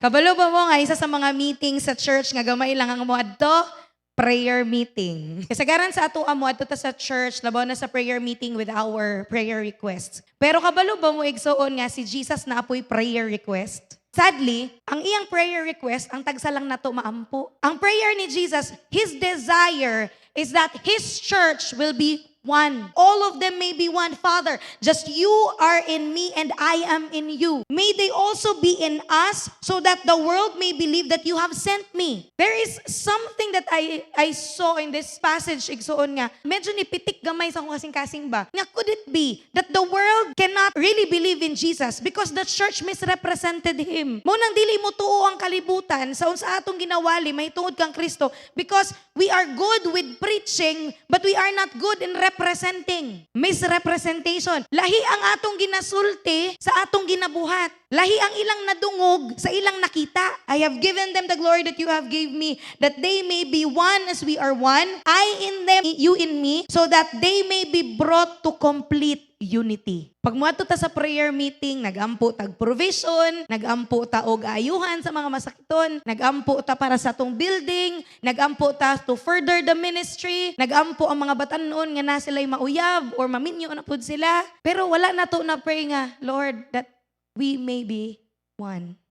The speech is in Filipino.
Kabalo ba mo nga isa sa mga meeting sa church nga gamay lang ang moadto? Prayer meeting. Kasagaran sa ato amo adto ta sa church labaw na sa prayer meeting with our prayer requests. Pero kabalo ba mo igsuon nga si Jesus na apoy prayer request? Sadly, ang iyang prayer request, ang tagsa lang nato maampo. Ang prayer ni Jesus, His desire is that His church will be one. All of them may be one. Father, just you are in me and I am in you. May they also be in us so that the world may believe that you have sent me. There is something that I saw in this passage, igsuon nga, medyo nipitik gamay sa kung kasing-kasing ba, nga could it be that the world cannot really believe in Jesus because the church misrepresented Him? Munang dili mo tuo ang kalibutan sa unsa atong ginawali, may tungod kang Kristo because we are good with preaching but we are not good in representing. Misrepresentation. Lahi ang atong ginasulti sa atong ginabuhat. Lahi ang ilang nadungog sa ilang nakita. I have given them the glory that you have gave me, that they may be one as we are one. I in them, you in me, so that they may be brought to complete unity. Pag muadto ta sa prayer meeting, nagampo tag provision, nagampo ta og ayuhan sa mga masakiton, nagampo ta para sa atong building, nagampo ta to further the ministry, nagampo ang mga batanon nga na sila'y mauyab or maminyo na pud sila. Pero wala na to na pray nga, Lord, that we may be one.